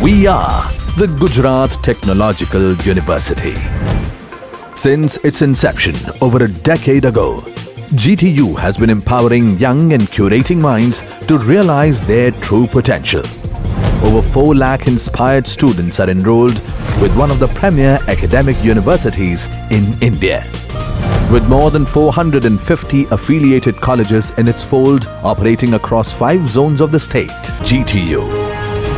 We are the Gujarat Technological University. Since its inception over a decade ago, GTU has been empowering young and curating minds to realize their true potential. Over 4 lakh inspired students are enrolled with one of the premier academic universities in India. With more than 450 affiliated colleges in its fold operating across 5 zones of the state, GTU,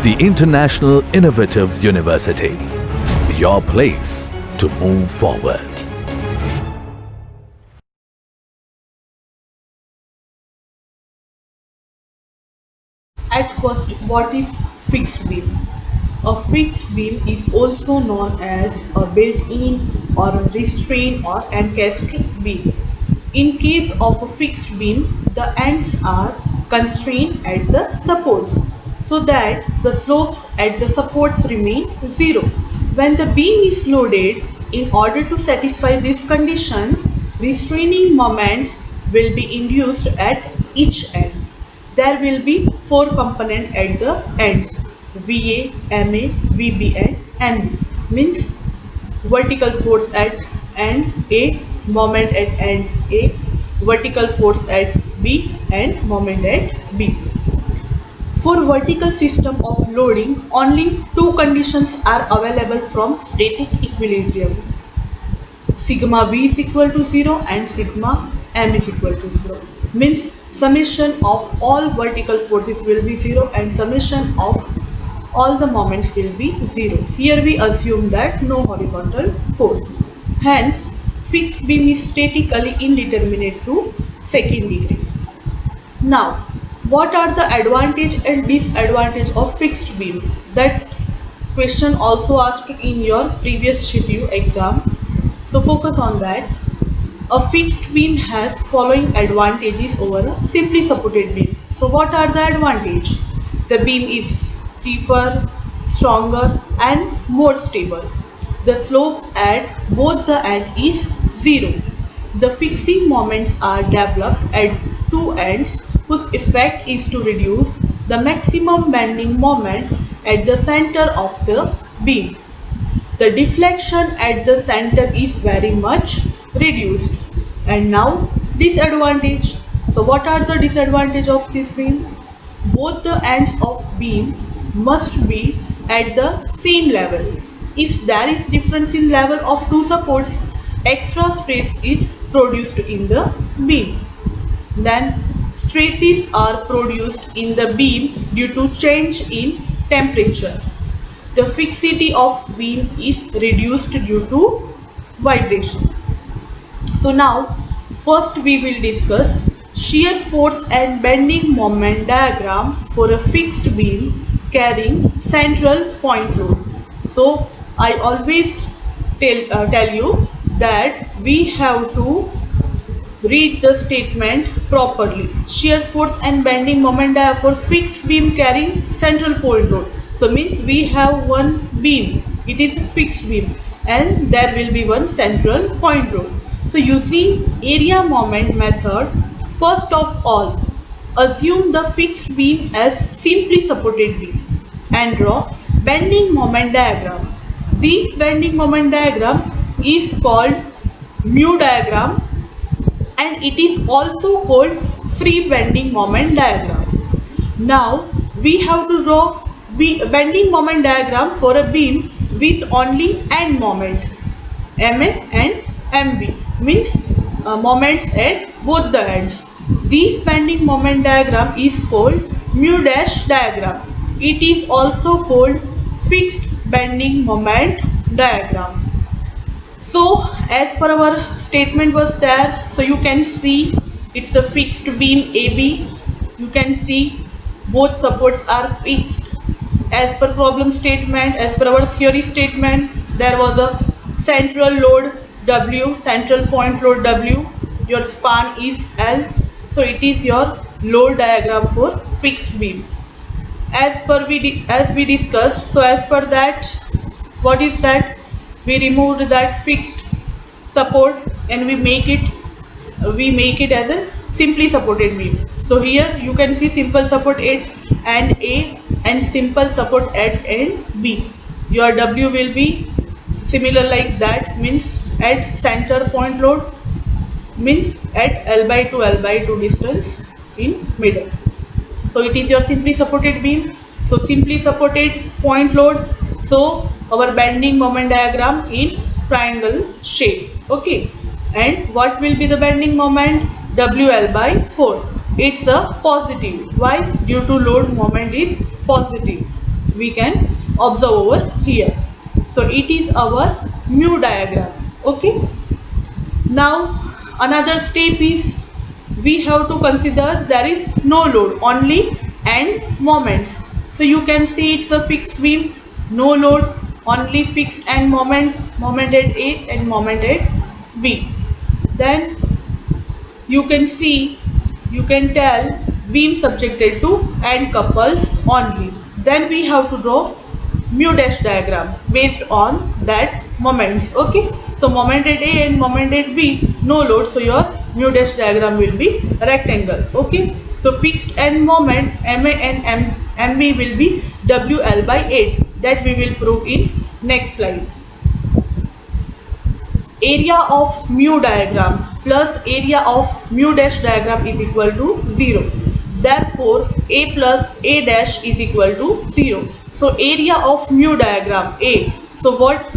the International Innovative University, your place to move forward. At first, what is fixed beam? A fixed beam is also known as a built-in or a restrained or encased beam. In case of a fixed beam, the ends are constrained at the supports so that the slopes at the supports remain zero. When the beam is loaded, in order to satisfy this condition, restraining moments will be induced at each end. There will be 4 components at the ends: VA, MA, VB and NB. Means vertical force at end A, moment at end A, vertical force at B and moment at B. For vertical system of loading, only 2 conditions are available from static equilibrium. Sigma V is equal to 0 and sigma M is equal to 0. Means summation of all vertical forces will be 0 and summation of all the moments will be 0. Here we assume that no horizontal force. Hence, fixed beam is statically indeterminate to second degree. Now, what are the advantage and disadvantage of fixed beam? That question also asked in your previous schedule exam. So focus on that. A fixed beam has following advantages over a simply supported beam. So what are the advantages? The beam is stiffer, stronger and more stable. The slope at both the ends is 0. The fixing moments are developed at 2 ends whose effect is to reduce the maximum bending moment at the center of the beam. The deflection at the center is very much reduced. And now disadvantage. So what are the disadvantage of this beam? Both the ends of beam must be at the same level. If there is difference in level of 2 supports, extra stress is produced in the beam. Then stresses are produced in the beam due to change in temperature. The fixity of beam is reduced due to vibration. So now, first we will discuss shear force and bending moment diagram for a fixed beam carrying central point load. So I always tell you that we have to read the statement properly. Shear force and bending moment for fixed beam carrying central point load. So means we have one beam, it is a fixed beam and there will be one central point load. So using area moment method, first of all assume the fixed beam as simply supported beam and draw bending moment diagram. This bending moment diagram is called mu diagram and it is also called free bending moment diagram. Now we have to draw bending moment diagram for a beam with only end moment MA and MB, means moments at both the ends. This bending moment diagram is called mu dash diagram. It is also called fixed bending moment diagram. So as per our statement was there, so you can see it's a fixed beam AB. You can see both supports are fixed. As per problem statement, as per our theory statement, there was a central load W, central point load W, your span is L, so it is your load diagram for fixed beam. As we discussed, so as per that, what is that? We removed that fixed support and we make it as a simply supported beam. So here you can see simple support at end A and simple support at end B. Your W will be similar like that, means at center point load, means at L by 2 distance in middle. So it is your simply supported beam. So simply supported point load. So our bending moment diagram in triangle shape. Okay. And what will be the bending moment? WL by 4. It's a positive. Why? Due to load moment is positive. We can observe over here. So it is our mu diagram. Okay. Now another step is we have to consider there is no load, only end moments. So you can see it's a fixed beam, no load, only fixed end moment, moment at A and moment at B. Then you can see, you can tell beam subjected to end couples only. Then we have to draw mu dash diagram based on that moments. Okay, so moment at A and moment at B, no load, so your mu dash diagram will be rectangle. Okay, so fixed end moment MA and MB will be WL by 8. That we will prove in next slide. Area of mu diagram plus area of mu dash diagram is equal to 0. Therefore, A plus A dash is equal to 0. So area of mu diagram A. So what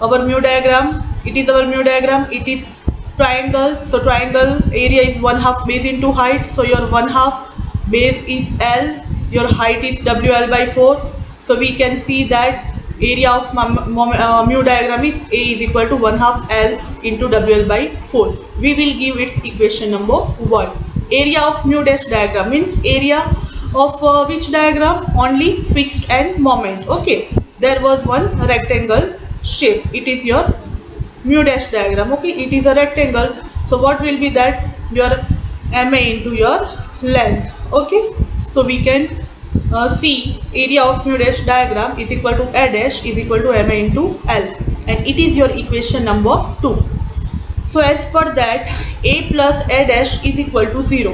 our mu diagram? It is our mu diagram. It is triangle. So triangle area is 1/2 base into height. So your 1/2 base is L. Your height is WL by 4. So we can see that area of mu diagram is A is equal to 1/2 L into WL by 4. We will give its equation number 1. Area of mu dash diagram means area of which diagram? Only fixed end moment. Okay, there was one rectangle shape. It is your mu dash diagram. Okay, it is a rectangle. So what will be that? Your MA into your length. Okay, so we can see area of mu dash diagram is equal to A dash is equal to MA into L, and it is your equation number 2. So as per that, A plus A dash is equal to 0.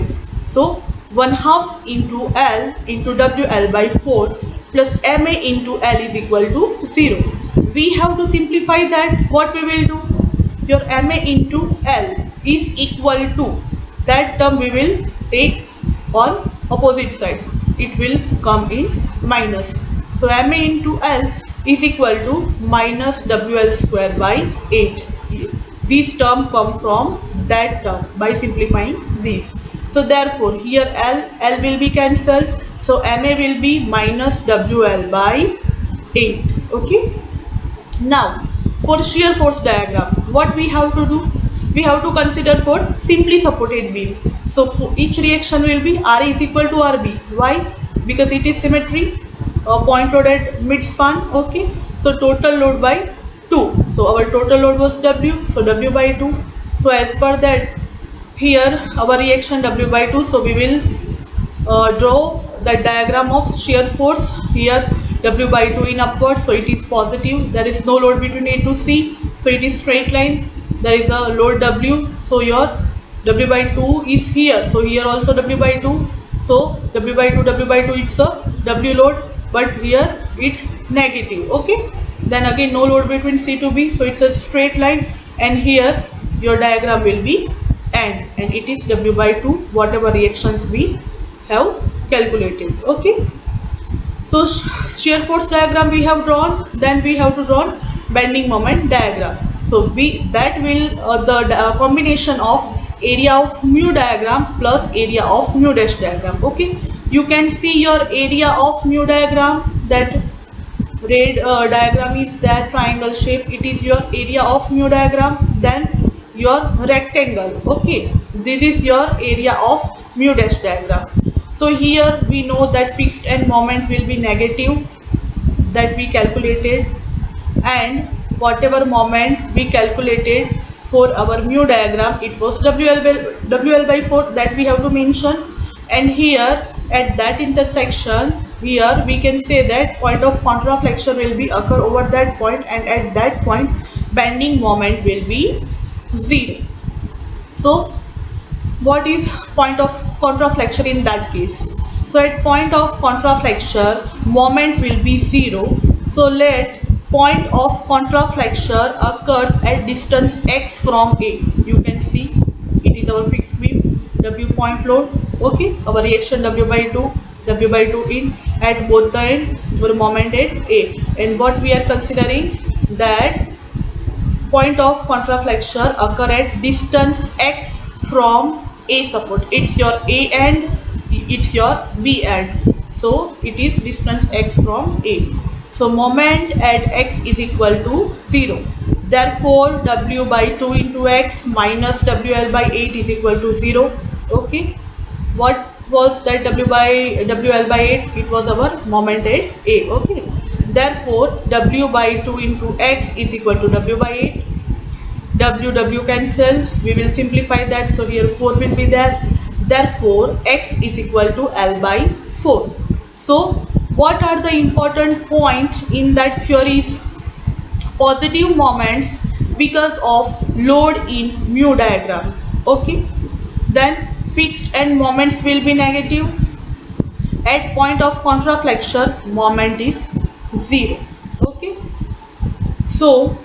So 1/2 into L into WL by 4 plus MA into L is equal to 0. We have to simplify that. What we will do? Your MA into L is equal to, that term we will take on opposite side. It will come in minus. So MA into L is equal to minus WL square by 8. These terms come from that term by simplifying these. So therefore here L will be cancelled. So MA will be minus WL by 8. Okay. Now for shear force diagram, what we have to do? We have to consider for simply supported beam. So for each reaction will be RA is equal to RB. Why? Because it is symmetry. Point load at mid span. Okay. So total load by 2. So our total load was W. So W by 2. So as per that, here our reaction W by 2. So we will draw the diagram of shear force. Here W by 2 in upward. So it is positive. There is no load between A to C. So it is straight line. There is a load W. So your W by 2 is here. So here also W by 2. So W by 2 it's a W load, but here it's negative. Okay. Then again no load between C to B. So it's a straight line, and here your diagram will be end, and it is W by 2 whatever reactions we have calculated. Okay. So shear force diagram we have drawn. Then we have to draw bending moment diagram. So that will the combination of area of mu diagram plus area of mu dash diagram. Okay, you can see your area of mu diagram. That red diagram is that triangle shape. It is your area of mu diagram. Then your rectangle. Okay, this is your area of mu dash diagram. So here we know that fixed end moment will be negative, that we calculated, and whatever moment we calculated for our mu diagram, it was WL by 4, that we have to mention. And here at that intersection, here we can say that point of contraflexion will be occur over that point, and at that point bending moment will be 0. So what is point of contraflexure in that case? So at point of contraflexure moment will be 0. So let point of contraflexure occurs at distance x from A. You can see it is our fixed beam, W point load. Okay, our reaction W by 2, W by 2 in at both the end, our moment at A. And what we are considering, that point of contraflexure occur at distance x from A support. It's your A end, it's your B end. So it is distance x from A. So moment at x is equal to 0. Therefore W by 2 into x minus WL by 8 is equal to 0. Okay. What was that WL by 8? It was our moment at A. Okay. Therefore W by 2 into x is equal to W by 8. W cancel, we will simplify that, so here 4 will be there. Therefore x is equal to L by 4. So what are the important points in that theories? Positive moments because of load in mu diagram. Okay, then fixed end moments will be negative. At point of contraflexure moment is 0. Okay, so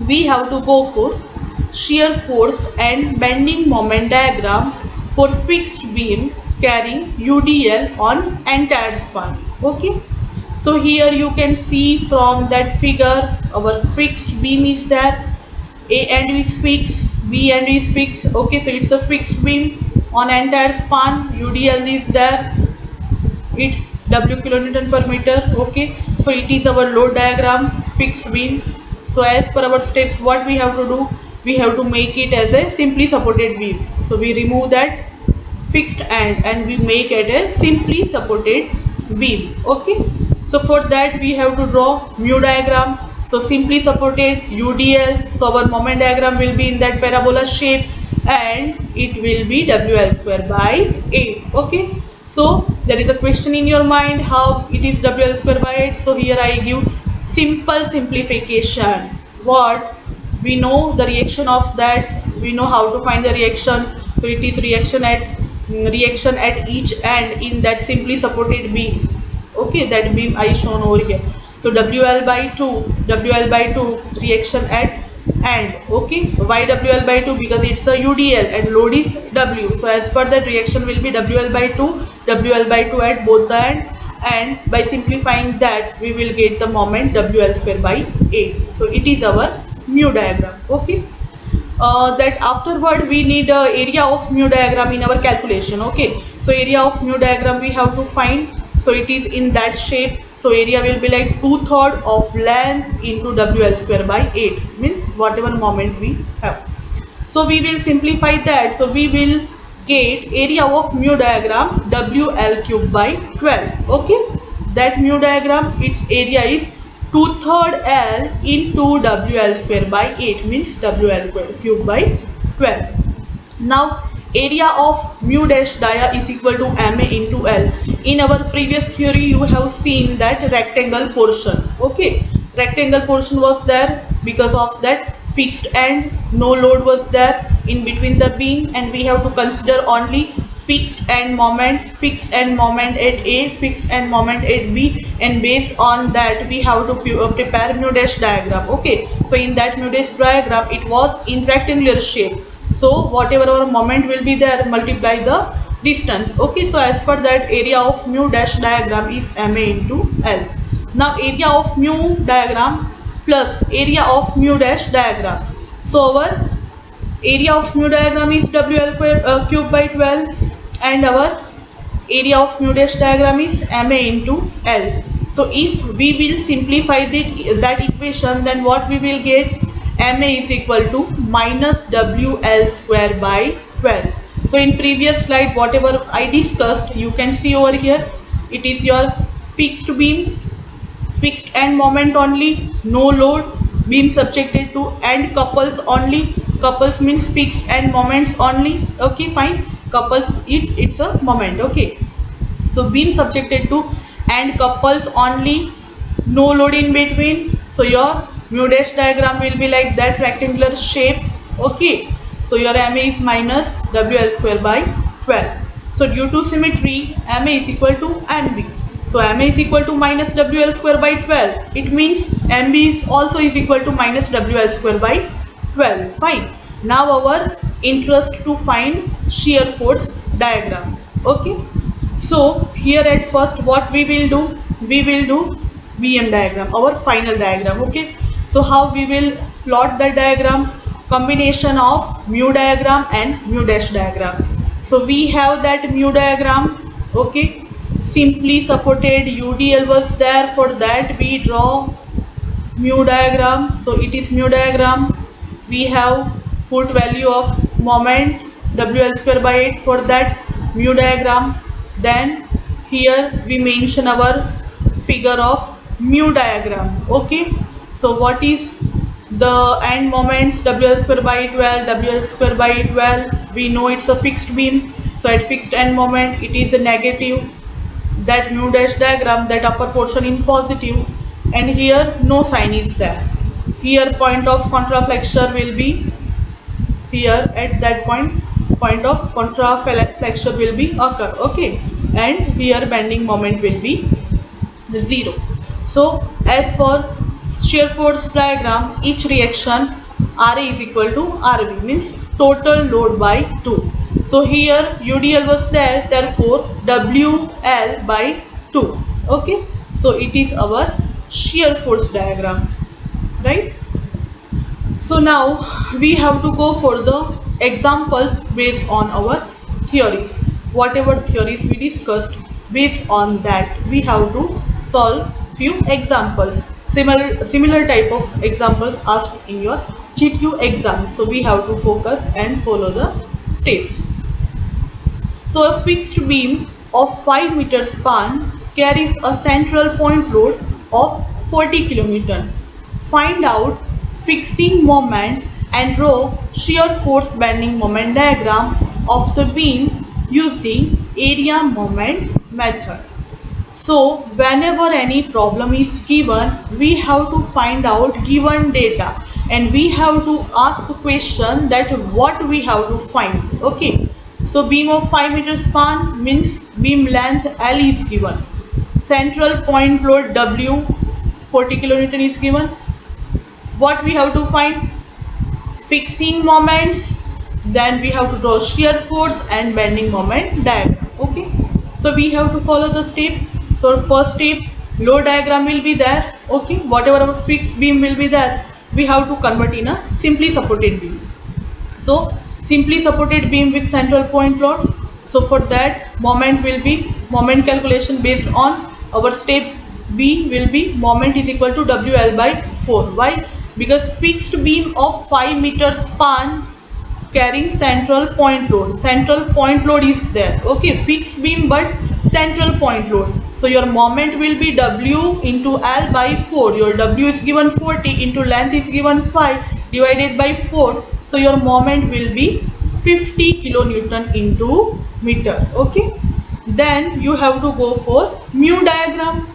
we have to go for shear force and bending moment diagram for fixed beam carrying UDL on entire span. Okay, so here you can see from that figure our fixed beam is there, A end is fixed, B end is fixed. Okay, so it's a fixed beam on entire span, UDL is there, it's W kilonewton per meter. Okay, so it is our load diagram, fixed beam. So as per our steps, what we have to do, we have to make it as a simply supported beam. So we remove that fixed end and we make it a simply supported beam. Okay, so for that we have to draw mu diagram. So simply supported UDL, so our moment diagram will be in that parabola shape and it will be WL square by 8. Okay, so there is a question in your mind, how it is WL square by 8. So here I give simple simplification. What we know, the reaction of that, we know how to find the reaction. So it is reaction at each end in that simply supported beam. Okay, that beam I shown over here. So WL by 2 reaction at end. Okay, why WL by 2? Because it's a UDL and load is W. So as per that, reaction will be WL by 2 at both the end, and by simplifying that we will get the moment WL square by 8. So it is our mu diagram. Okay, that afterward we need area of mu diagram in our calculation. Okay, so area of mu diagram we have to find. So it is in that shape. So area will be like 2/3 of length into WL square by 8, means whatever moment we have. So we will simplify that. So we will get area of mu diagram WL cube by 12. Okay, that mu diagram, its area is 2/3 L into WL square by 8, means WL cube by 12. Now area of mu dash dia is equal to MA into L. In our previous theory you have seen that rectangle portion. Okay, rectangle portion was there because of that fixed end, no load was there in between the beam, and we have to consider only fixed end moment at A, fixed end moment at B, and based on that we have to prepare mu dash diagram. Okay, so in that mu dash diagram it was in rectangular shape. So whatever our moment will be there, multiply the distance. Okay, so as per that, area of mu dash diagram is MA into L. Now area of mu diagram plus area of mu dash diagram. So our area of mu diagram is WL cube by 12 and our area of mu dash diagram is MA into L. So if we will simplify that equation, then what we will get, MA is equal to minus WL square by 12. So in previous slide whatever I discussed, you can see over here, it is your fixed beam, fixed end moment only, no load, beam subjected to end couples only. Couples means fixed end moments only. Okay, fine, couples it's a moment. Okay, so beam subjected to end couples only, no load in between. So your mu dash diagram will be like that rectangular shape. Okay, So your MA is minus WL square by 12. So due to symmetry, MA is equal to MB. So MA is equal to minus WL square by 12. It means MB is also is equal to minus WL square by 12. Fine. Now our interest to find shear force diagram. Okay. So here at first what we will do? We will do BM diagram, our final diagram. Okay. So how we will plot the diagram? Combination of mu diagram and mu dash diagram. So we have that mu diagram. Okay. Simply supported UDL was there. For that we draw mu diagram. So it is mu diagram. We have put value of moment WL square by 8 for that mu diagram. Then here we mention our figure of mu diagram. Okay. So what is the end moments? WL square by 12, WL square by 12. We know it's a fixed beam. So at fixed end moment it is a negative. That mu dash diagram, that upper portion in positive, and here no sign is there. Here point of contraflexure will be here. At that point of contraflexure will be occur. Okay. And here bending moment will be 0. So as for shear force diagram, each reaction RA is equal to RB, means total load by 2. So here UDL was there, therefore WL by 2. Okay. So it is our shear force diagram, right? So now we have to go for the examples based on our theories. Whatever theories we discussed, based on that we have to solve few examples. Similar type of examples asked in your GTU exam. So we have to focus and follow the steps. So a fixed beam of 5 meter span carries a central point load of 40 kN. Find out fixing moment and draw shear force bending moment diagram of the beam using area moment method. So whenever any problem is given, we have to find out given data and we have to ask a question that what we have to find. Okay. So beam of 5 meter span means beam length L is given. Central point load W 40 kN is given. What we have to find? Fixing moments. Then we have to draw shear force and bending moment diagram. Okay. So we have to follow the step. So first step, load diagram will be there. Okay. Whatever our fixed beam will be there, we have to convert in a simply supported beam. So simply supported beam with central point load. So for that moment will be moment calculation based on our step B will be moment is equal to WL by 4. Why? Because fixed beam of 5 meter span carrying central point load. Central point load is there. Okay, fixed beam but central point load. So your moment will be W into L by 4. Your W is given 40 into length is given 5 divided by 4. So your moment will be 50 kilonewton into meter. Okay. Then you have to go for mu diagram.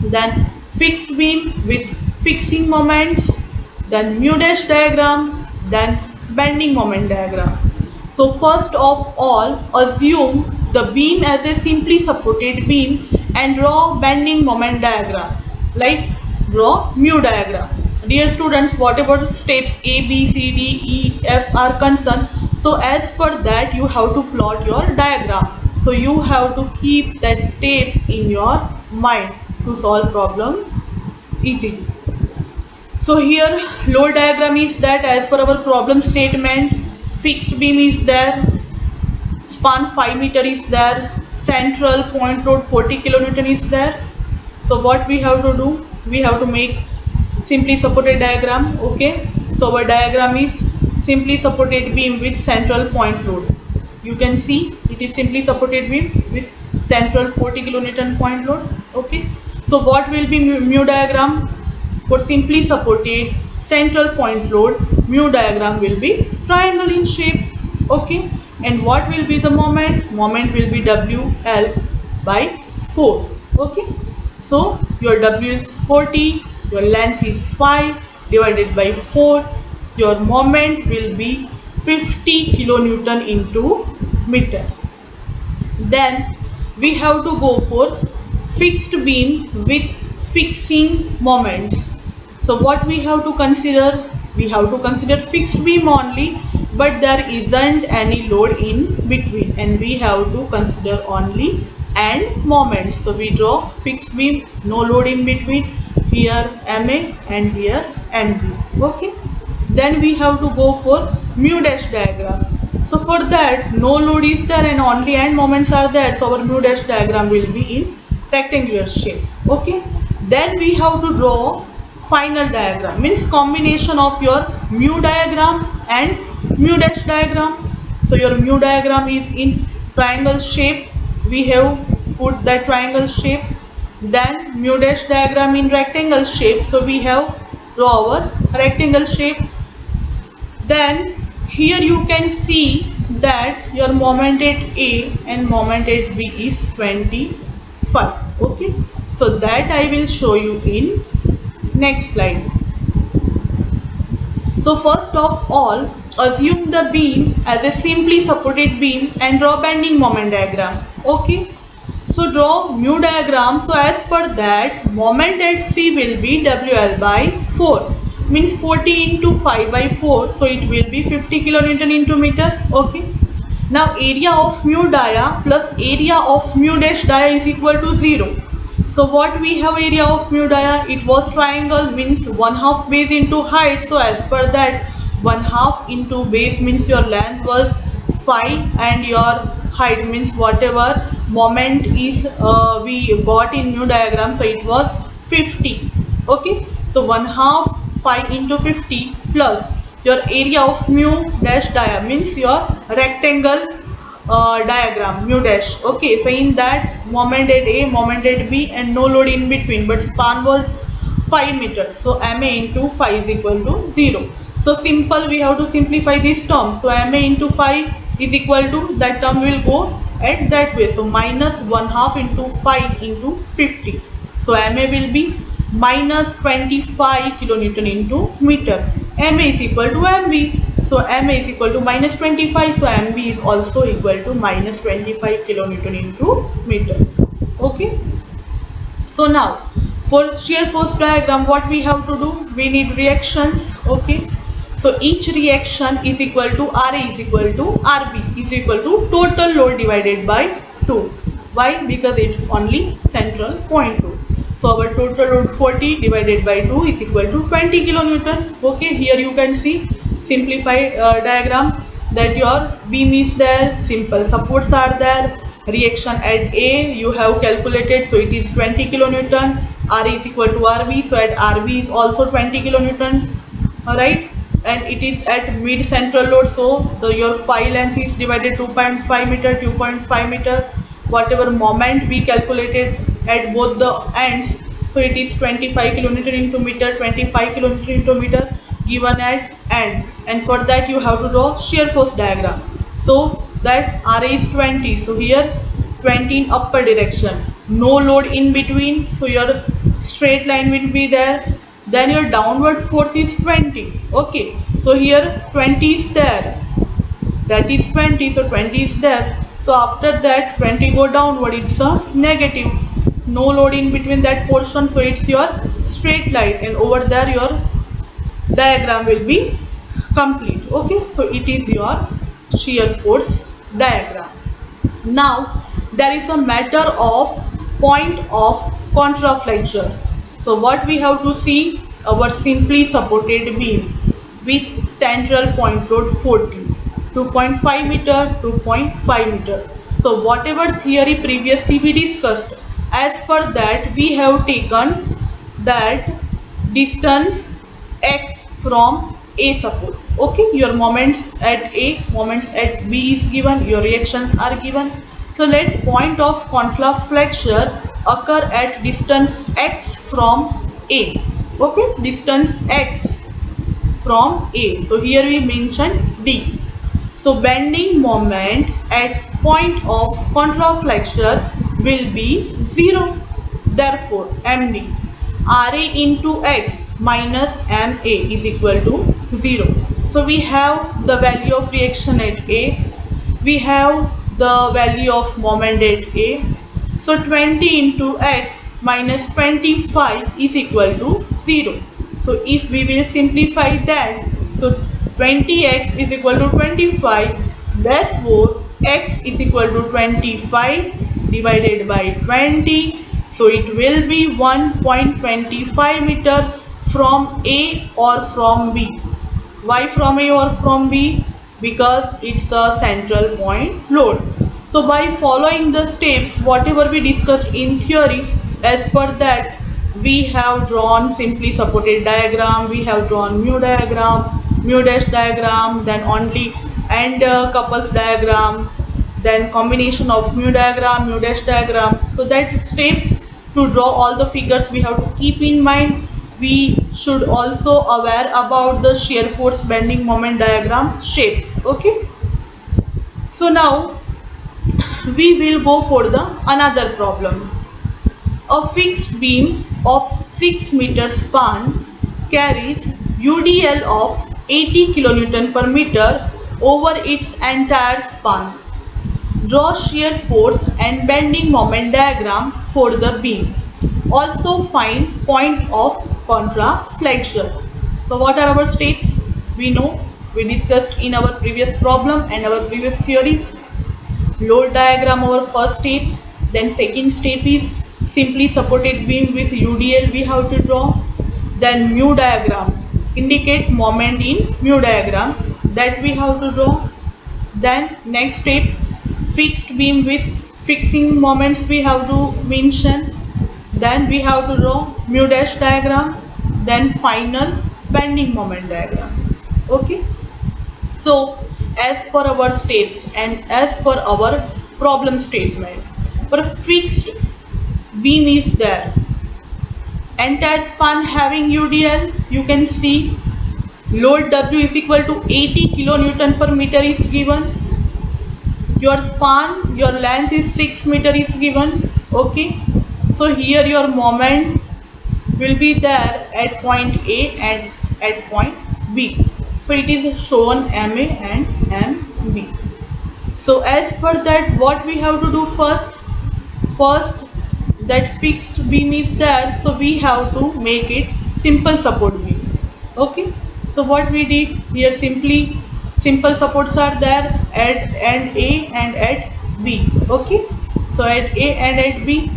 Then fixed beam with fixing moments. Then mu dash diagram. Then bending moment diagram. So first of all, assume the beam as a simply supported beam and draw bending moment diagram. Like draw mu diagram. Dear students, whatever steps A, B, C, D, E, F are concerned, so as per that you have to plot your diagram. So you have to keep that steps in your mind to solve problem easily. So here load diagram is that as per our problem statement, fixed beam is there, span 5 meter is there, central point load 40 kilonewton is there. So what we have to do? We have to make simply supported diagram. Okay. So our diagram is simply supported beam with central point load. You can see it is simply supported beam with central 40 kilonewton point load. Okay. So what will be mu diagram? For simply supported central point load, mu diagram will be triangle in shape. Okay. And what will be the moment? Moment will be WL by 4. Okay. So your W is 40, your length is 5 divided by 4. Your moment will be 50 kilonewton into meter. Then we have to go for fixed beam with fixing moments. So what we have to consider? We have to consider fixed beam only, but there isn't any load in between, and we have to consider only and moments. So we draw fixed beam, no load in between, here MA and here MB. Okay. Then we have to go for mu dash diagram. So for that, no load is there and only and moments are there. So our mu dash diagram will be in rectangular shape. Okay. Then we have to draw final diagram, means combination of your mu diagram and mu dash diagram. So your mu diagram is in triangle shape. We have put that triangle shape. Then mu dash diagram in rectangle shape. So we have draw our rectangle shape. Then here you can see that your moment at A and moment at B is 25. Okay. So that I will show you in next slide. So first of all, assume the beam as a simply supported beam and draw bending moment diagram. Okay. So draw mu diagram. So as per that, moment at C will be WL by 4. Means 40 into 5 by 4. So it will be 50 kilonewton into meter. Okay. Now area of mu dia plus area of mu dash dia is equal to 0. So what we have area of mu dia? It was triangle, means 1/2 base into height. So as per that, 1/2 into base means your length was 5 and your height means whatever moment is we got in mu diagram. So it was 50. Okay. So 1/2 5 into 50 plus your area of mu dash dia means your rectangle diagram mu dash. Okay. So in that, moment at A, moment at B and no load in between, but span was 5 meters. So MA into 5 is equal to 0. So simple, we have to simplify this term. So MA into 5 is equal to, that term will go at that way. So minus 1/2 into 5 into 50. So MA will be minus 25 kilonewton into meter. MA is equal to MB. So MA is equal to minus 25. So MB is also equal to minus 25 kilonewton into meter. Okay. So now for shear force diagram, what we have to do? We need reactions. Okay. So each reaction is equal to RA is equal to RB is equal to total load divided by 2. Why? Because it's only central point load. So our total load 40 divided by 2 is equal to 20 kilonewton. Okay. Here you can see simplified diagram that your beam is there, simple supports are there, reaction at A you have calculated, so it is 20 kilonewton. R is equal to RB, so at RB is also 20 kilonewton. Alright, and it is at mid central load, so your phi length is divided 2.5 meter, 2.5 meter, whatever moment we calculated at both the ends. So it is 25 kilonewton into meter, 25 kilonewton into meter given at end, and for that you have to draw shear force diagram. So that RA is 20, so here 20 in upper direction, no load in between, so your straight line will be there. Then your downward force is 20. Okay, so here 20 is there, that is 20, so 20 is there. So after that 20 go downward, it's a negative, no load in between that portion, so it's your straight line, and over there your diagram will be complete. Okay, so it is your shear force diagram. Now there is a matter of point of contraflexure. So what we have to see? Our simply supported beam with central point load 40, 2.5 meter, 2.5 meter. So whatever theory previously we discussed, as per that we have taken that distance x from A support. Okay, your moments at A, moments at B is given, your reactions are given. So let point of contraflexure occur at distance x from A. Okay, distance x from A. So here we mention D. So bending moment at point of contraflexure will be 0. Therefore MD RA into x minus MA is equal to 0. So we have the value of reaction at A, we have the value of moment at A. So 20 into x minus 25 is equal to 0. So if we will simplify that, so 20x is equal to 25, therefore x is equal to 25 divided by 20. So it will be 1.25 meter from A or from B. Why from A or from B? Because it's a central point load. So by following the steps whatever we discussed in theory, as per that we have drawn simply supported diagram, we have drawn mu diagram, mu dash diagram, then only and couples diagram, then combination of mu diagram, mu dash diagram. So that steps to draw all the figures we have to keep in mind. We should also aware about the shear force bending moment diagram shapes. Okay, so now we will go for the another problem. A fixed beam of 6 meter span carries UDL of 80 kN per meter over its entire span. Draw shear force and bending moment diagram for the beam. Also find point of contraflexion. So what are our steps? We know, we discussed in our previous problem and our previous theories. Load diagram our first step, then second step is simply supported beam with UDL we have to draw. Then mu diagram, indicate moment in mu diagram, that we have to draw. Then next step, fixed beam with fixing moments we have to mention. Then we have to draw mu dash diagram, then final bending moment diagram. Okay, so as per our steps and as per our problem statement, for fixed beam is there, entire span having UDL, you can see load W is equal to 80 kilonewton per meter is given, your span, your length is 6 meter is given. Okay, so here your moment will be there at point A and at point B. So it is shown MA and MB. So as per that what we have to do first? First, that fixed beam is there, so we have to make it simple support beam. Okay, so what we did here, simply simple supports are there at and A and at B. Okay, so at A and at B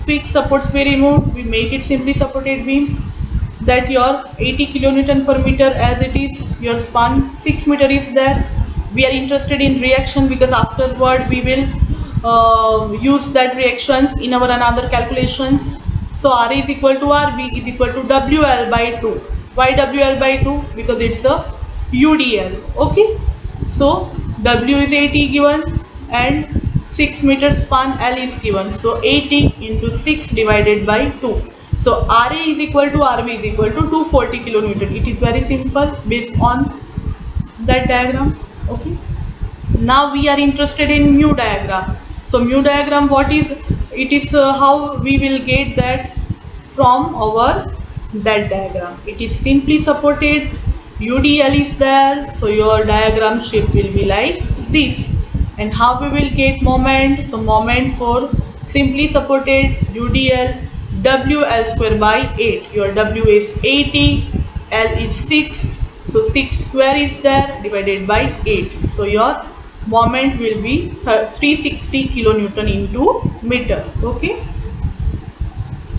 fixed supports we removed, we make it simply supported beam. That your 80 kilonewton per meter as it is, your span 6 meter is there. We are interested in reaction because afterward we will use that reactions in our another calculations. So RA is equal to RB is equal to WL by 2. Why WL by 2? Because it's a UDL. Okay, so W is 80 given and 6 meter span L is given. So 80 into 6 divided by 2. So RA is equal to RB is equal to 240 kilonewton. It is very simple based on that diagram. Okay, now we are interested in mu diagram. So mu diagram, what is it? Is how we will get that from our that diagram. It is simply supported, UDL is there, so your diagram shape will be like this. And how we will get moment? So moment for simply supported UDL, WL square by 8. Your W is 80, L is 6, so 6 square is there divided by 8. So your moment will be 360 kilonewton into meter. Okay,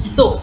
so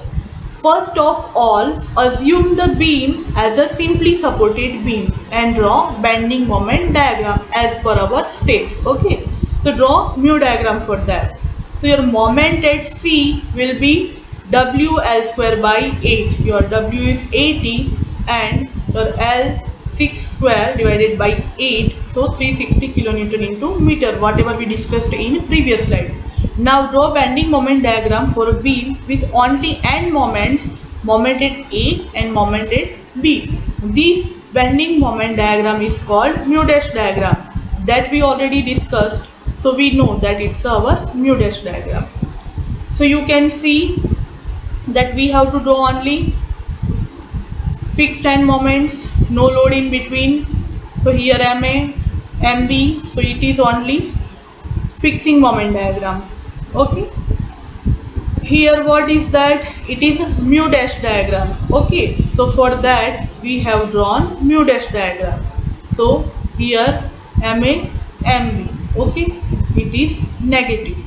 first of all assume the beam as a simply supported beam and draw bending moment diagram as per our steps. Okay, so draw mu diagram for that. So your moment at C will be WL square by 8. Your W is 80 and your L 6 square divided by 8, so 360 kilonewton into meter, whatever we discussed in previous slide. Now draw bending moment diagram for a beam with only end moments, moment at A and moment at B. This bending moment diagram is called mu dash diagram, that we already discussed, so we know that it's our mu dash diagram. So you can see that we have to draw only fixed end moments, no load in between, So here MA, MB, so it is only fixing moment diagram. Okay. Here what is that? It is a mu dash diagram. Okay. So for that we have drawn mu dash diagram. So here MA, MB. Okay. It is negative.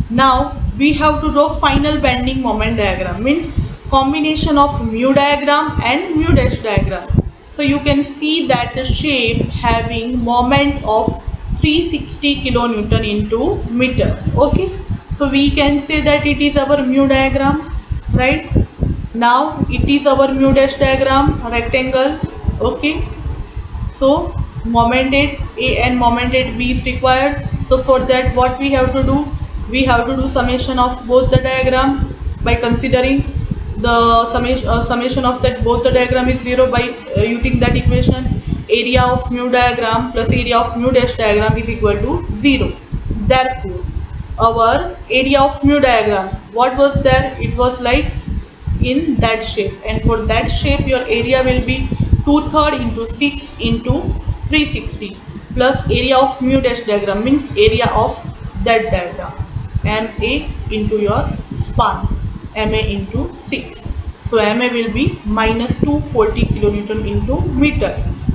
Now we have to draw final bending moment diagram, means combination of mu diagram and mu dash diagram. So you can see that the shape having moment of 360 kilonewton into meter. Okay, so we can say that it is our mu diagram, right? Now it is our mu dash diagram, rectangle. Okay, so momented A and momented B is required. So for that what we have to do? We have to do summation of both the diagram by considering the summation of that both the diagram is 0 by using that equation. Area of mu diagram plus area of mu dash diagram is equal to 0. Therefore, our area of mu diagram, what was there? It was like in that shape, and for that shape your area will be 2/3 into 6 into 360 plus area of mu dash diagram, means area of that diagram, MA into your span, MA into 6. So MA will be minus 240 kilonewton into meter.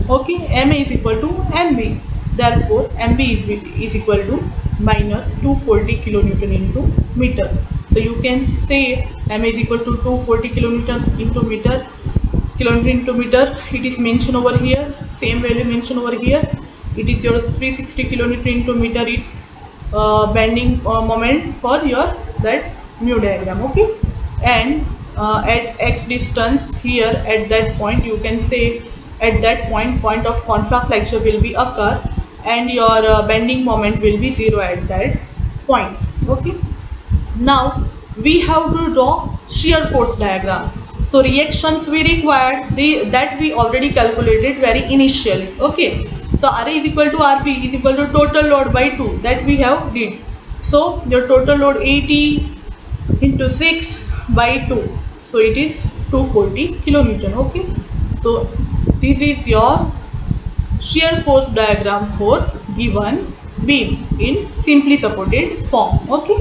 Okay, MA is equal to MB. Therefore, MB is equal to minus 240 kilonewton into meter. So you can say MA is equal to 240 kilonewton into meter. Kilonewton into meter, it is mentioned over here. Same value mentioned over here. It is your 360 kilonewton into meter. It bending moment for your that mu diagram. Okay, and at x distance here at that point, you can say at that point of contraflexure will be occur, and your bending moment will be 0 at that point. Okay, now we have to draw shear force diagram. So reactions we required, that we already calculated very initially. Okay, so RA is equal to RP is equal to total load by 2, that we have did. So your total load 80 into 6 by 2, so it is 240 kilonewton. Okay, so this is your shear force diagram for given beam in simply supported form. Okay,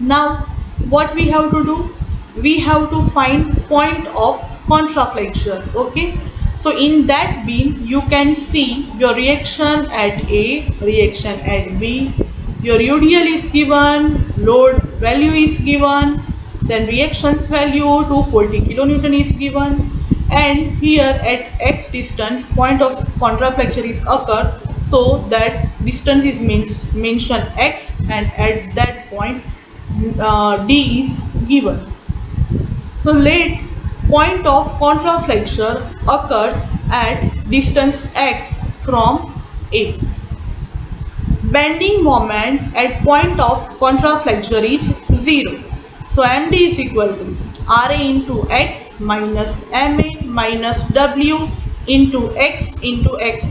now what we have to do? We have to find point of contraflexure. Okay, so in that beam you can see your reaction at A, reaction at B, your UDL is given, load value is given, then reactions value 240 kilonewton is given, and here at x distance point of contraflexure is occur, so that distance is mentioned x, and at that point D is given. So let point of contraflexure occurs at distance x from A. Bending moment at point of contraflexure is 0. So MD is equal to RA into x minus MA minus W into x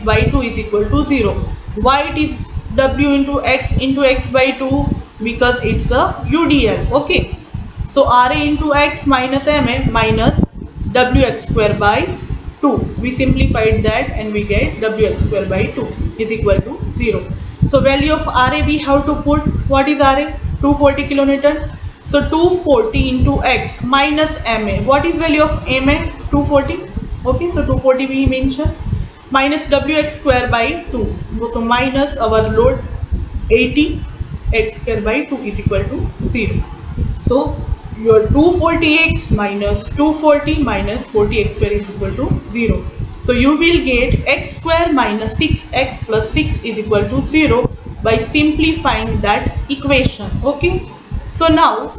by 2 is equal to 0. Why it is W into x by 2? Because it's a UDL. Okay, so RA into x minus MA minus WX square by 2. We simplified that and we get WX square by 2 is equal to 0. So value of RA we have to put. What is RA? 240 kilonewton. So 240 into x minus MA. What is value of MA? 240. Okay, so 240 we mentioned, minus WX square by 2. So minus our load 80, x square by 2 is equal to 0. So your 240x minus 240 minus 40x square is equal to 0. So you will get x square minus 6x plus 6 is equal to 0 by simplifying that equation. Okay, so now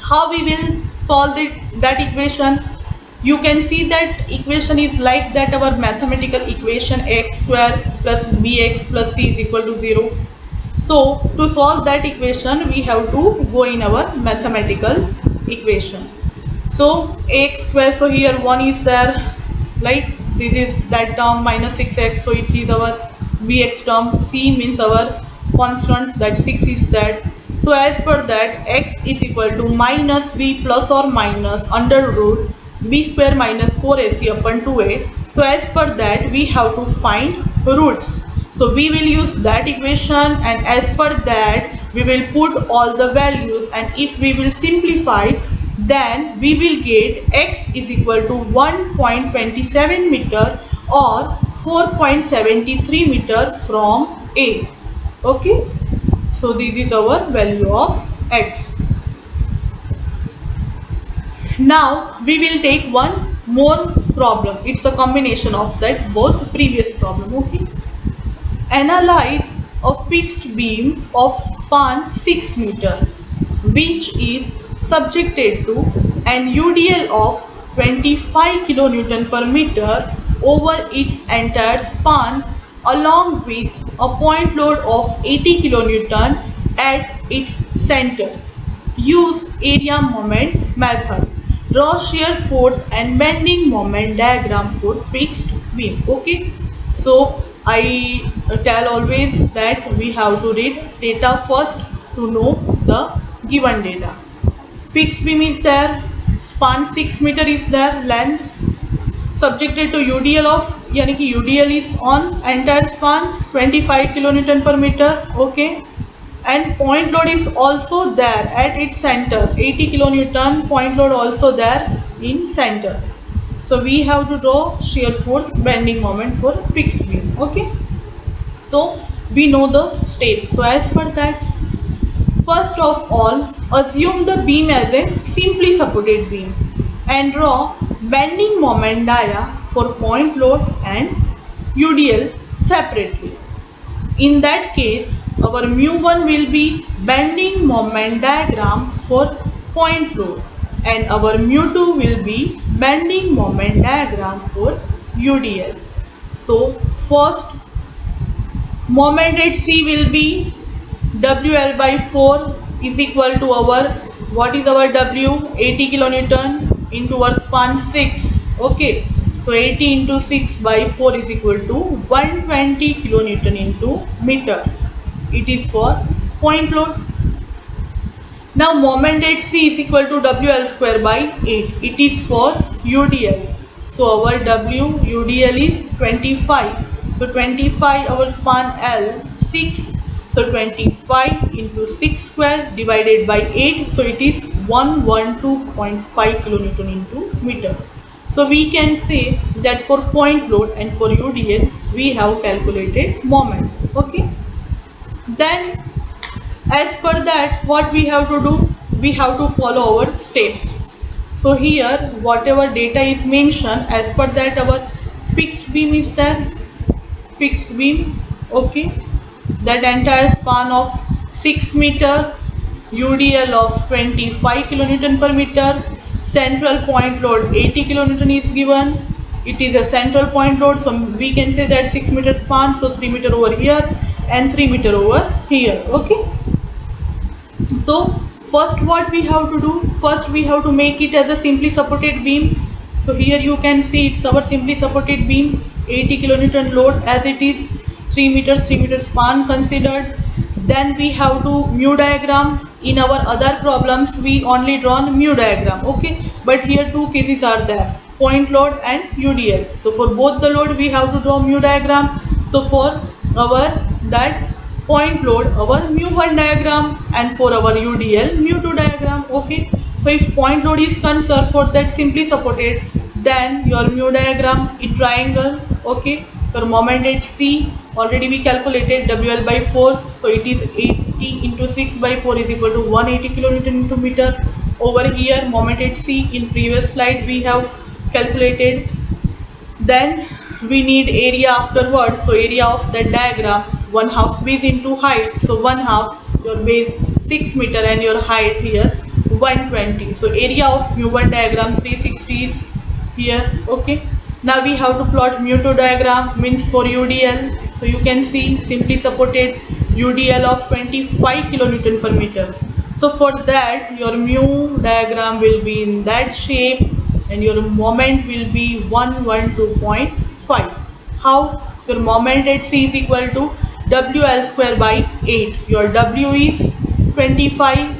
how we will solve that equation? You can see that equation is like that our mathematical equation x square plus bx plus c is equal to 0. So to solve that equation we have to go in our mathematical equation. So ax square, so here 1 is there, like this is that term minus 6x, so it is our bx term. C means our constant, that 6 is that. So as per that x is equal to minus b plus or minus under root b square minus 4ac upon 2a So as per that we have to find roots. So we will use that equation, and as per that we will put all the values, and if we will simplify, then we will get x is equal to 1.27 meter or 4.73 meter from A. Okay. So this is our value of x. Now we will take one more problem. It's a combination of that both previous problem. Okay. Analyze a fixed beam of span 6 meter which is subjected to an UDL of 25 kilonewton per meter over its entire span along with a point load of 80 kilonewton at its center. Use area moment method. Draw shear force and bending moment diagram for fixed beam. Okay. So I tell always that we have to read data first to know the given data. Fixed beam is there, span 6 meter is there, length subjected to UDL of, यानी कि UDL is on entire span 25 kilonewton per meter. Okay. And point load is also there at its center, 80 kilonewton point load also there in center. So we have to draw shear force bending moment for fixed beam. Okay. So we know the steps. So as per that, first of all, assume the beam as a simply supported beam and draw bending moment dia for point load and UDL separately. In that case, our mu1 will be bending moment diagram for point load and our mu2 will be bending moment diagram for UDL. So first, moment at C will be WL by 4 is equal to our, what is our W? 80 kilonewton into our span 6. Okay. So 80 into 6 by 4 is equal to 120 kilonewton into meter. It is for point load. Now moment at C is equal to WL square by 8. It is for UDL. So our W UDL is 25. So 25 our span L 6. So 25 into 6 square divided by 8. So it is 112.5 kilonewton into meter. So we can say that for point load and for UDL we have calculated moment. Okay. Then as per that, what we have to do? We have to follow our steps. So here whatever data is mentioned, as per that our fixed beam is there. Fixed beam. Okay. That entire span of 6 meter, UDL of 25 kilonewton per meter, central point load 80 kilonewton is given. It is a central point load, so we can say that 6 meter span, so 3 meter over here and 3 meter over here. Okay. So first what we have to do? First we have to make it as a simply supported beam. So here you can see it's our simply supported beam, 80 kilonewton load as it is, 3 meter span considered. Then we have to mu diagram. In our other problems we only drawn mu diagram. Okay, but here two cases are there, point load and UDL. So for both the load we have to draw mu diagram. So for our that point load our mu1 diagram, and for our UDL mu2 diagram. Okay, so if point load is concerned for that simply supported, then your mu diagram is triangle. Okay, your moment at C already we calculated WL by 4, so it is 80 into 6 by 4 is equal to 180 kilonewton into meter. Over here moment at C in previous slide we have calculated. Then we need area afterwards. So area of that diagram, 1/2 base into height. So 1/2 your base 6 meter and your height here 120. So area of mu1 diagram 360 is here. Okay. Now we have to plot mu2 diagram, means for UDL. So you can see simply supported UDL of 25 kilonewton per meter. So for that your mu diagram will be in that shape and your moment will be 112.5. How? Your moment at C is equal to WL square by 8. Your W is 25,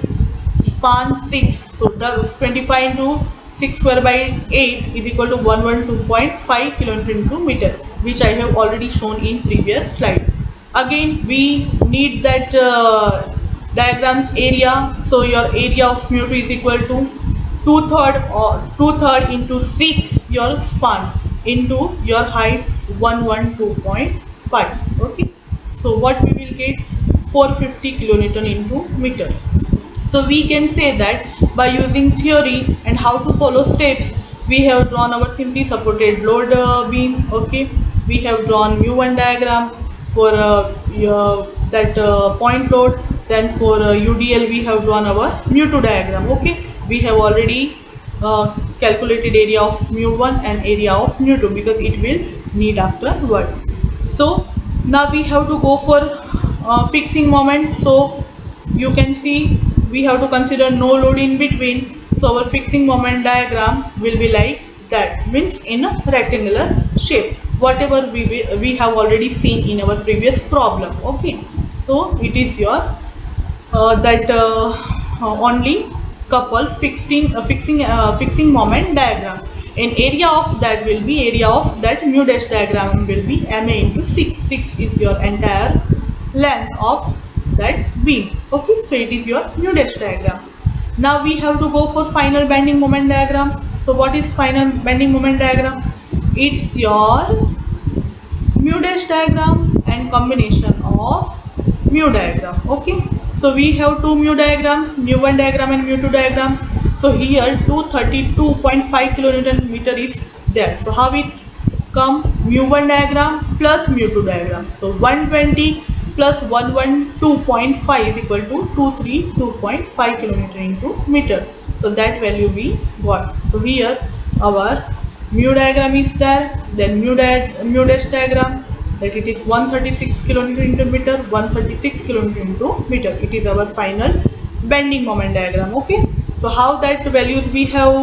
span 6. So 25 into 6 square by 8 is equal to 112.5 kilometer into meter, which I have already shown in previous slide. Again, we need that diagram's area. So your area of mu2 is equal to 2/3 into 6 your span into your height 112.5. Okay, so what we will get 450 kilonewton into meter. So we can say that by using theory and how to follow steps, we have drawn our simply supported load beam. Okay, we have drawn mu1 diagram for that point load. Then for UDL we have drawn our mu2 diagram. Okay, we have already calculated area of mu1 and area of mu2 because it will need afterward. So now we have to go for fixing moment. So you can see we have to consider no load in between. So our fixing moment diagram will be like that, means in a rectangular shape, whatever we have already seen in our previous problem. Okay, so it is your only couples fixing moment diagram, and area of that will be area of that mu dash diagram will be ma into 6. 6 is your entire length of that beam. Okay, so it is your mu dash diagram. Now we have to go for final bending moment diagram. So what is final bending moment diagram? It's your mu dash diagram and combination of mu diagram. Okay, so we have two mu diagrams, mu1 diagram and mu2 diagram. So here 232.5 kilonewton meter is there. So how it come? mu1 diagram plus mu2 diagram. So 120 plus 112.5 is equal to 232.5 kilometer into meter. So that value we got. So here our mu diagram is there, then mu dash diagram, that it is 136 kilometer into meter, 136 kilometer into meter. It is our final bending moment diagram. Okay, so how that values we have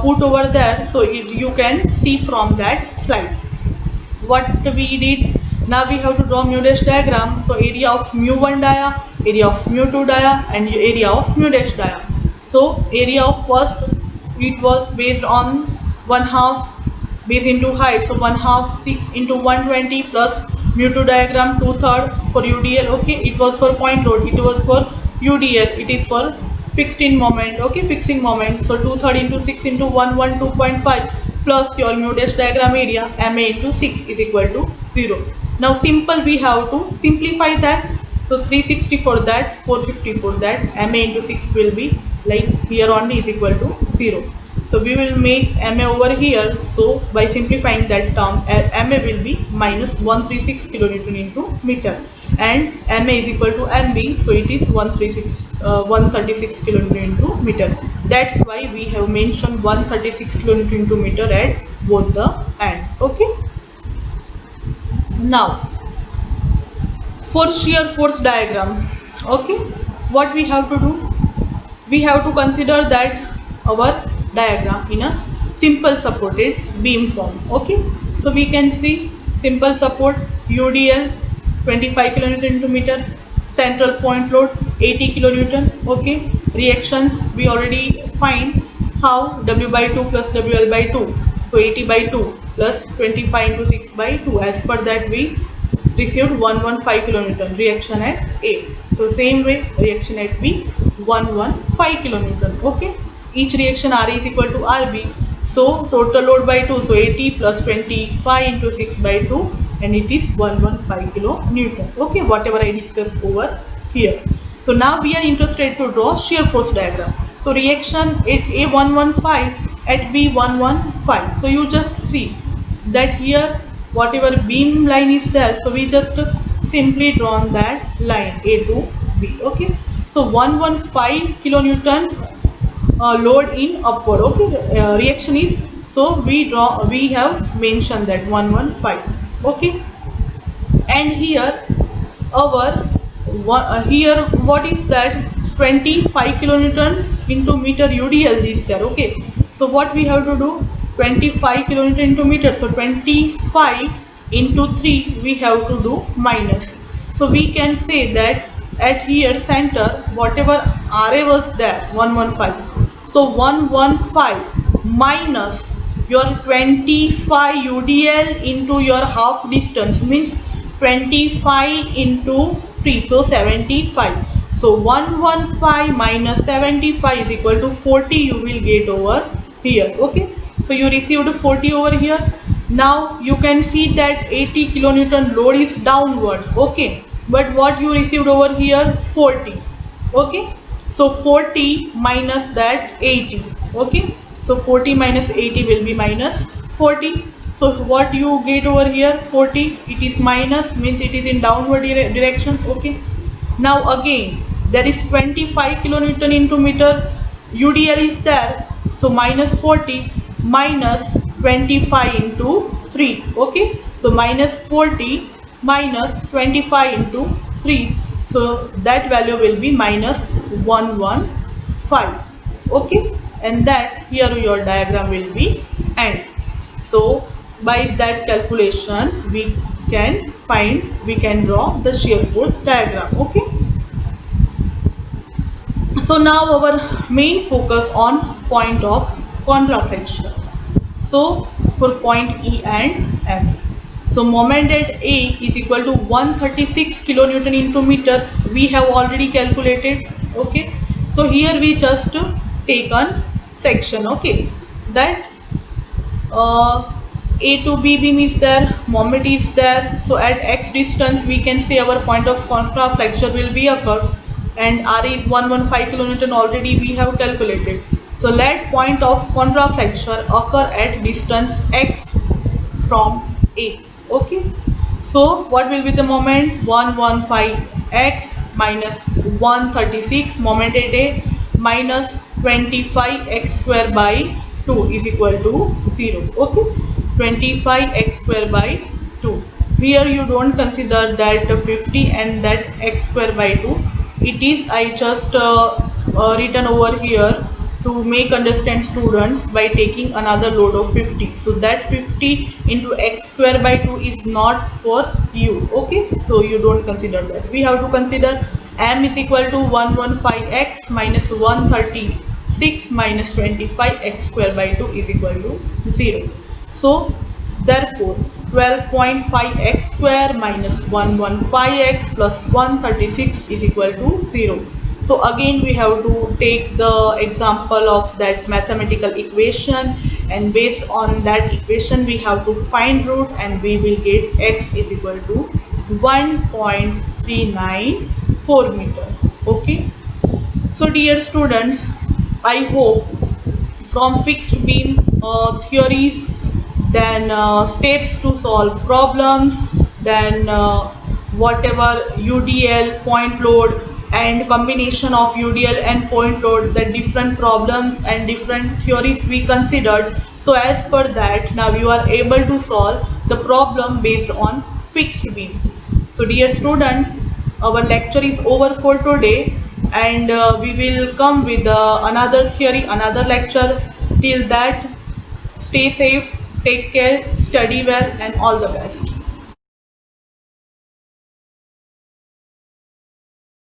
put over there, so you can see from that slide what we did. Now we have to draw mu dash diagram. So area of mu1 dia, area of mu2 dia and area of mu dash dia. So area of first, it was based on 1/2 base into height, so 1/2 6 into 120 plus mu2 diagram 2/3 for UDL. Okay, it was for point load, it was for UDL, it is for fixed in moment. Okay, fixing moment, so 2/3 into 6 into 112.5 plus your mu dash diagram area ma into 6 is equal to 0. Now simple, we have to simplify that. So 360 for that, 450 for that, ma into 6 will be like here only is equal to 0. So we will make ma over here. So by simplifying that term, ma will be minus 136 kilonewton into meter, and ma is equal to mb. So it is 136 kilonewton into meter. That's why we have mentioned 136 kilonewton into meter at both the end. Okay. Now for shear force diagram, okay, what we have to do? We have to consider that our diagram in a simple supported beam form. Okay, so we can see simple support UDL 25 kilonewton into meter, central point load 80 kilonewton. Okay, reactions we already find how W by 2 plus WL by 2. So 80 by 2 plus 25 into 6 by 2. As per that we received 115 kilonewton reaction at A. So same way reaction at B 115 kilonewton. Okay, each reaction R is equal to RB. So total load by 2. So 80 plus 25 into 6 by 2, and it is 115 kilonewton. Okay, whatever I discussed over here. So now we are interested to draw shear force diagram. So reaction at A115 at B115. So you just see that here whatever beam line is there, so we just simply drawn that line A to B. Okay, so 115 kilonewton load in upward. Okay, reaction is, so we have mentioned that 115. Okay, and here our here what is that 25 kilonewton into meter UDL is there. Okay, so what we have to do? 25 kilonewton into meter, so 25 into 3 we have to do minus. So we can say that at here center whatever RA was there 115, So 115 minus your 25 UDL into your half distance means 25 into 3, so 75. So 115 minus 75 is equal to 40 you will get over here. Okay, so you received 40 over here. Now you can see that 80 kilonewton load is downward. Okay, but what you received over here 40. Okay, so 40 minus that 80. Okay, so 40 minus 80 will be minus 40. So what you get over here 40, it is minus, means it is in downward direction. Okay, now again there is 25 kilonewton into meter, UDL is there, so minus 40 minus 25 into 3. Okay, so minus 40 minus 25 into 3, so that value will be minus 115. Okay, and that here your diagram will be end. So by that calculation we can draw the shear force diagram. Okay, so now our main focus on point of contraflexion. So for point E and F, so moment at A is equal to 136 kilonewton into meter, we have already calculated. Okay, so here we just take on section. Okay, that A to B beam is there, moment is there, so at x distance we can say our point of contraflexure will be occurred, and R is 115 kilonewton already we have calculated. So let point of contraflexure occur at distance x from A. Okay, so what will be the moment? 115x minus 136 moment at A minus 25x square by 2 is equal to 0. Okay, 25x square by 2. Here you don't consider that 50 and that x square by 2. It is I just written over here to make understand students by taking another load of 50. So that 50 into x square by 2 is not for you. Okay, so you don't consider that. We have to consider m is equal to 115x minus 136 minus 25x square by 2 is equal to 0. So therefore 12.5x square minus 115x plus 136 is equal to 0. So again we have to take the example of that mathematical equation, and based on that equation we have to find root, and we will get x is equal to 1.394 meter. Okay, so dear students, I hope from fixed beam theories, then steps to solve problems, then whatever UDL, point load, and combination of UDL and point load, the different problems and different theories we considered. So as per that, now you are able to solve the problem based on fixed beam. So dear students, our lecture is over for today, and we will come with another theory, another lecture. Till that, stay safe, take care, study well, and all the best.